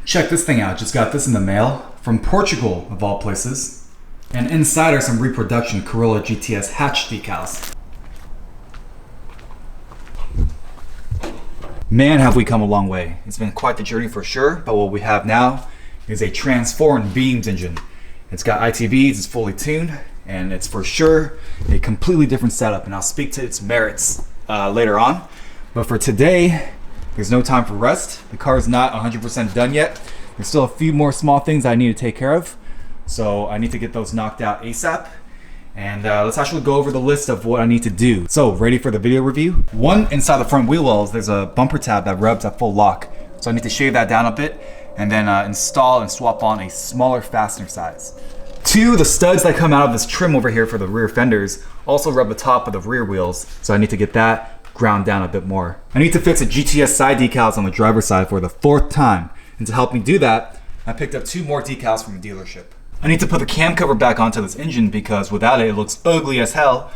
Check this thing out, just got this in the mail from Portugal of all places. And inside are some reproduction Corolla GTS hatch decals. Man, have we come a long way. It's been quite the journey for sure, but what we have now is a transformed beams engine. It's got ITBs, it's fully tuned, and it's for sure a completely different setup, and I'll speak to its merits later on. But for today, there's no time for rest. The car is not 100% done yet. There's still a few more small things I need to take care of, so I need to get those knocked out ASAP. And let's actually go over the list of what I need to do. So, ready for the video review? One, inside the front wheel wells, there's a bumper tab that rubs at full lock. So I need to shave that down a bit and then install and swap on a smaller fastener size. Two, the studs that come out of this trim over here for the rear fenders also rub the top of the rear wheels. So I need to get that ground down a bit more. I need to fix a GTS side decals on the driver's side for the 4th time. And to help me do that, I picked up 2 more decals from a dealership. I need to put the cam cover back onto this engine because without it, it looks ugly as hell.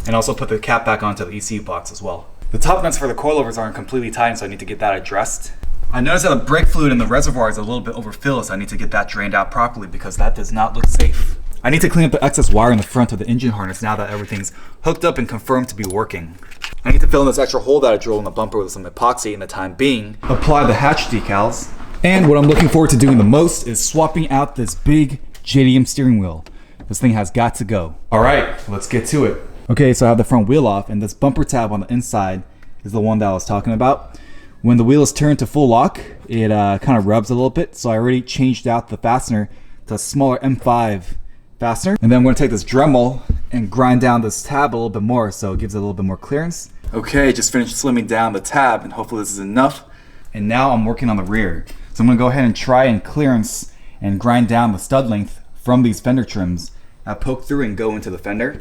And also put the cap back onto the ECU box as well. The top nuts for the coilovers aren't completely tight, so I need to get that addressed. I noticed that the brake fluid in the reservoir is a little bit overfilled, so I need to get that drained out properly because that does not look safe. I need to clean up the excess wire in the front of the engine harness now that everything's hooked up and confirmed to be working. I need to fill in this extra hole that I drilled in the bumper with some epoxy in the time being. Apply the hatch decals. And what I'm looking forward to doing the most is swapping out this big JDM steering wheel. This thing has got to go. All right, let's get to it. Okay, so I have the front wheel off, and this bumper tab on the inside is the one that I was talking about. When the wheel is turned to full lock, it kind of rubs a little bit. So I already changed out the fastener to a smaller M5 fastener. And then I'm going to take this Dremel and grind down this tab a little bit more so it gives it a little bit more clearance. Okay, just finished slimming down the tab, and hopefully this is enough. And now I'm working on the rear. So I'm going to go ahead and try and clearance and grind down the stud length from these fender trims. I poke through and go into the fender.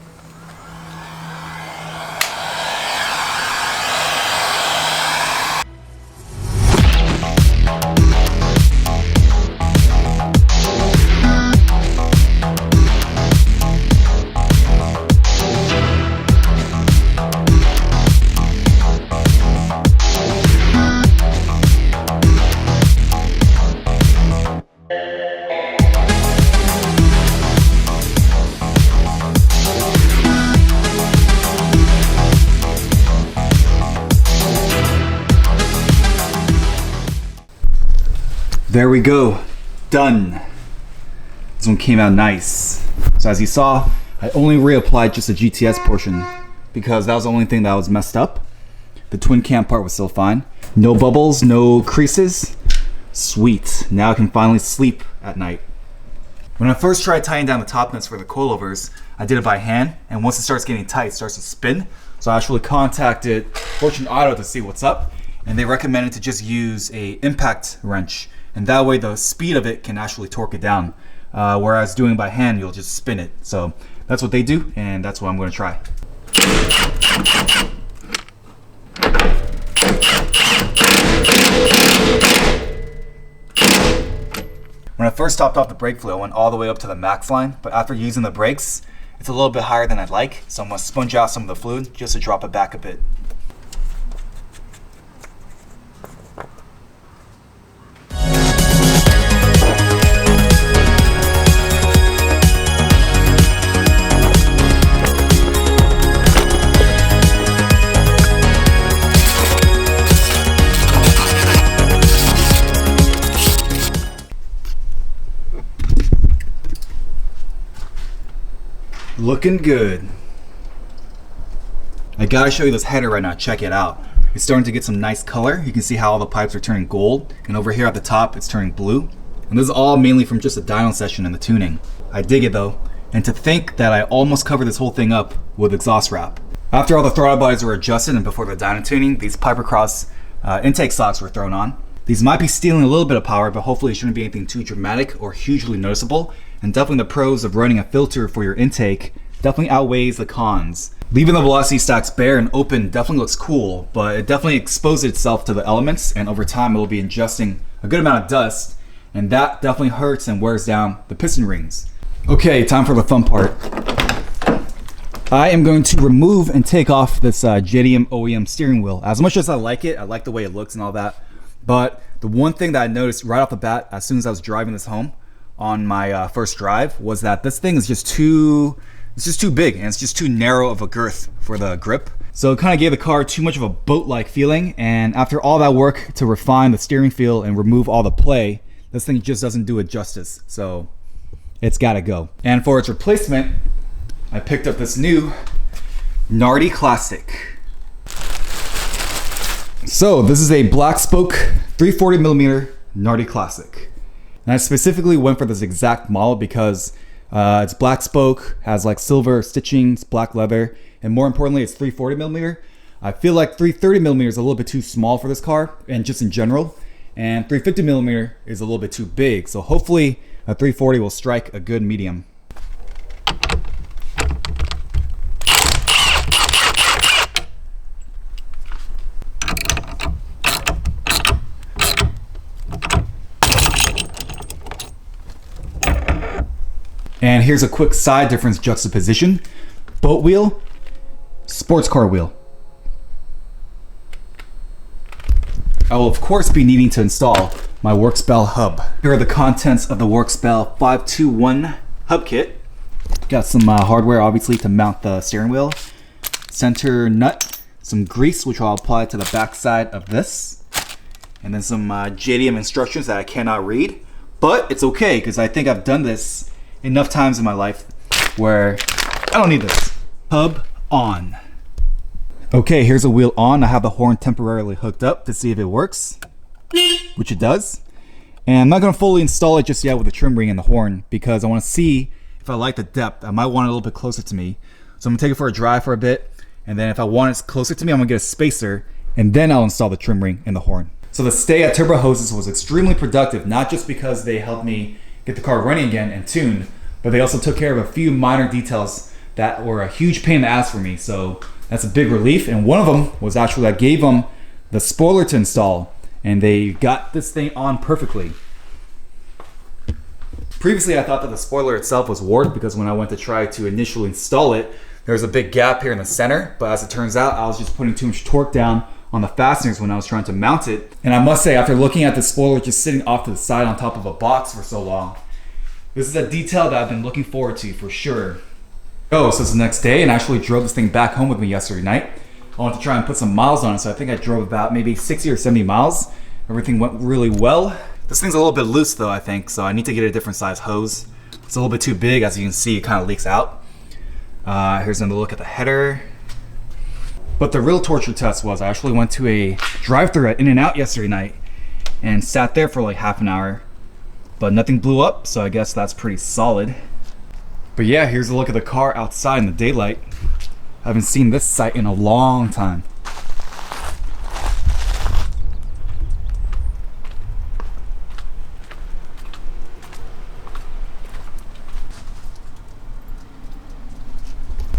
There we go, done. This one came out nice. So as you saw, I only reapplied just the GTS portion because that was the only thing that was messed up. The twin cam part was still fine. No bubbles, no creases. Sweet, now I can finally sleep at night. When I first tried tying down the top nuts for the coilovers, I did it by hand, and once it starts getting tight, it starts to spin. So I actually contacted Fortune Auto to see what's up, and they recommended to just use a impact wrench. And that way the speed of it can actually torque it down. Whereas doing it by hand, you'll just spin it. So that's what they do, and that's what I'm going to try. When I first topped off the brake fluid, I went all the way up to the max line, but after using the brakes, it's a little bit higher than I'd like. So I'm going to sponge out some of the fluid just to drop it back a bit. Looking good. I gotta show you this header right now, check it out. It's starting to get some nice color. You can see how all the pipes are turning gold, and over here at the top it's turning blue. And this is all mainly from just a dyno session and the tuning. I dig it though, and to think that I almost covered this whole thing up with exhaust wrap. After all the throttle bodies were adjusted and before the dyno tuning, these Piper Cross intake socks were thrown on. These might be stealing a little bit of power, but hopefully it shouldn't be anything too dramatic or hugely noticeable. And definitely the pros of running a filter for your intake definitely outweighs the cons. Leaving the velocity stacks bare and open definitely looks cool, but it definitely exposes itself to the elements, and over time it will be ingesting a good amount of dust, and that definitely hurts and wears down the piston rings. Okay, time for the fun part. I am going to remove and take off this JDM OEM steering wheel. As much as I like it, I like the way it looks and all that, but The one thing that I noticed right off the bat as soon as I was driving this home on my first drive was that this thing is just too big, and it's just too narrow of a girth for the grip. So it kind of gave the car too much of a boat-like feeling, and after all that work to refine the steering feel and remove all the play, this thing just doesn't do it justice. So it's gotta go. And for its replacement, I picked up this new Nardi Classic. So this is a black spoke 340mm Nardi Classic. And I specifically went for this exact model because it's black spoke, has like silver stitching, it's black leather, and more importantly, it's 340mm. I feel like 330mm is a little bit too small for this car, and just in general, and 350mm is a little bit too big. So hopefully a 340 will strike a good medium. And here's a quick side difference juxtaposition. Boat wheel, sports car wheel. I will of course be needing to install my Workspell hub. Here are the contents of the Workspell 521 hub kit. Got some hardware obviously to mount the steering wheel, center nut, some grease which I'll apply to the back side of this, and then some JDM instructions that I cannot read, but it's okay because I think I've done this enough times in my life where I don't need this. Hub on. Okay, here's a wheel on. I have the horn temporarily hooked up to see if it works, which it does. And I'm not gonna fully install it just yet with the trim ring and the horn because I wanna see if I like the depth. I might want it a little bit closer to me. So I'm gonna take it for a drive for a bit, and then if I want it closer to me, I'm gonna get a spacer, and then I'll install the trim ring and the horn. So the stay at Turbo Hoses was extremely productive, not just because they helped me get the car running again and tuned, but they also took care of a few minor details that were a huge pain in the ass for me. So that's a big relief. And one of them was actually I gave them the spoiler to install, and they got this thing on perfectly. Previously, I thought that the spoiler itself was warped because when I went to try to initially install it, there was a big gap here in the center. But as it turns out, I was just putting too much torque down on the fasteners when I was trying to mount it. And I must say, after looking at the spoiler just sitting off to the side on top of a box for so long, this is a detail that I've been looking forward to for sure. So it's the next day, and I actually drove this thing back home with me yesterday night. I wanted to try and put some miles on it, so I think I drove about maybe 60 or 70 miles. Everything went really well. This thing's a little bit loose though, I think, so I need to get a different size hose. It's a little bit too big, as you can see, it kind of leaks out. Here's another look at the header. But the real torture test was I actually went to a drive-thru at In-N-Out yesterday night and sat there for like half an hour, but nothing blew up, so I guess that's pretty solid. But yeah, here's a look at the car outside in the daylight. I haven't seen this sight in a long time.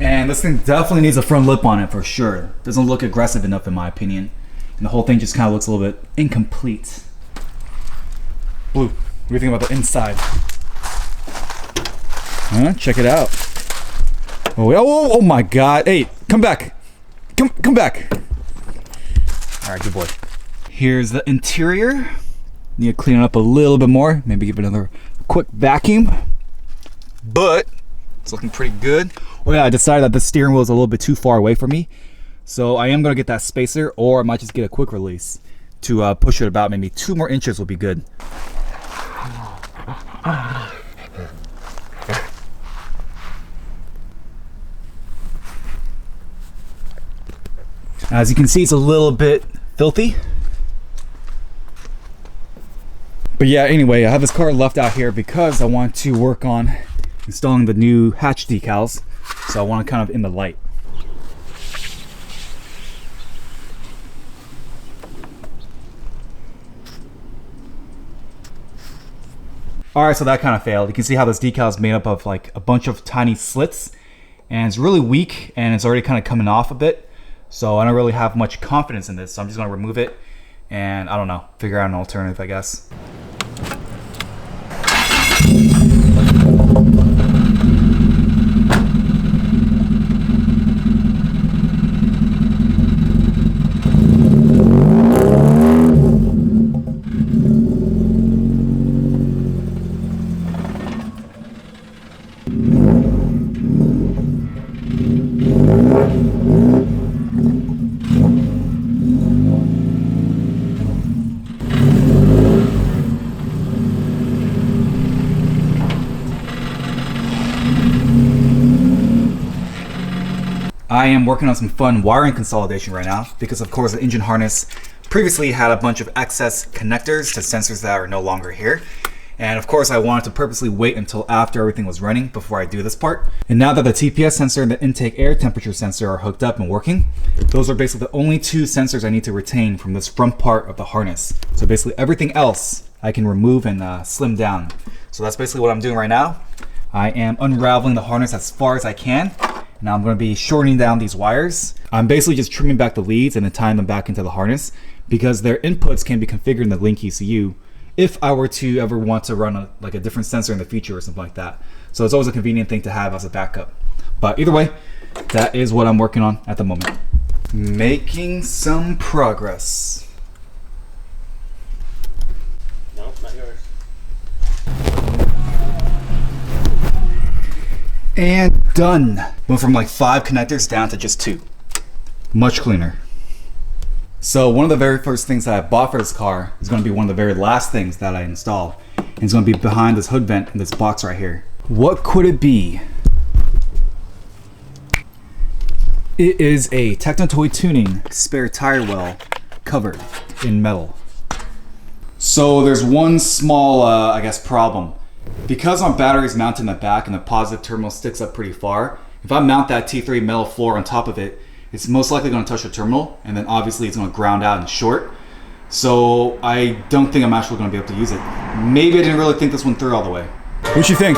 And this thing definitely needs a front lip on it for sure. Doesn't look aggressive enough in my opinion. And the whole thing just kind of looks a little bit incomplete. Blue, what do you think about the inside? Huh? Check it out. Oh my God. Hey, come back. Come back. All right, good boy. Here's the interior. Need to clean it up a little bit more. Maybe give it another quick vacuum. But it's looking pretty good. Oh yeah, I decided that the steering wheel is a little bit too far away from me. So I am gonna get that spacer, or I might just get a quick release to push it about maybe 2 more inches will be good. As you can see, it's a little bit filthy. But yeah, anyway, I have this car left out here because I want to work on installing the new hatch decals. So I want it kind of in the light. Alright, so that kind of failed. You can see how this decal is made up of like a bunch of tiny slits, and it's really weak and it's already kind of coming off a bit. So I don't really have much confidence in this, so I'm just gonna remove it and I don't know, figure out an alternative, I guess. I am working on some fun wiring consolidation right now because of course the engine harness previously had a bunch of excess connectors to sensors that are no longer here. And of course I wanted to purposely wait until after everything was running before I do this part. And now that the TPS sensor and the intake air temperature sensor are hooked up and working, those are basically the only two sensors I need to retain from this front part of the harness. So basically everything else I can remove and slim down. So that's basically what I'm doing right now. I am unraveling the harness as far as I can. Now I'm going to be shortening down these wires. I'm basically just trimming back the leads and then tying them back into the harness because their inputs can be configured in the Link ECU if I were to ever want to run a different sensor in the future or something like that. So it's always a convenient thing to have as a backup. But either way, that is what I'm working on at the moment. Making some progress. No, not yours. And done. Went from like 5 connectors down to just 2. Much cleaner. So one of the very first things that I bought for this car is going to be one of the very last things that I install. And it's going to be behind this hood vent in this box right here. What could it be? It is a Technotoy Tuning spare tire well covered in metal. So there's one small, I guess, problem. Because my battery is mounted in the back and the positive terminal sticks up pretty far, if I mount that T3 metal floor on top of it, it's most likely going to touch the terminal, and then obviously it's going to ground out and short. So I don't think I'm actually going to be able to use it. Maybe I didn't really think this one through all the way. What you think?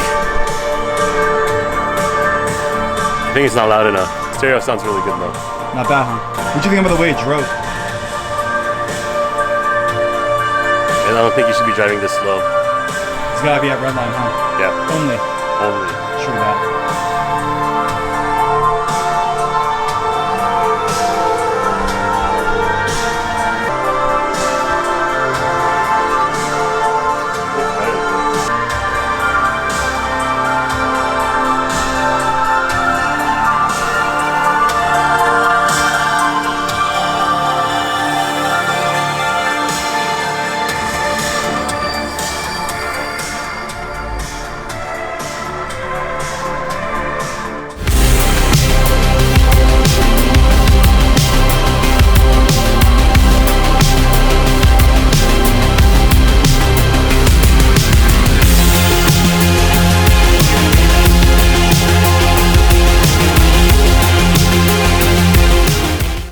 I think it's not loud enough. Stereo sounds really good though. Not bad, huh? What do you think about the way it drove? And I don't think you should be driving this slow. It's gotta be at red line, huh? Yeah. Only. Only. True that.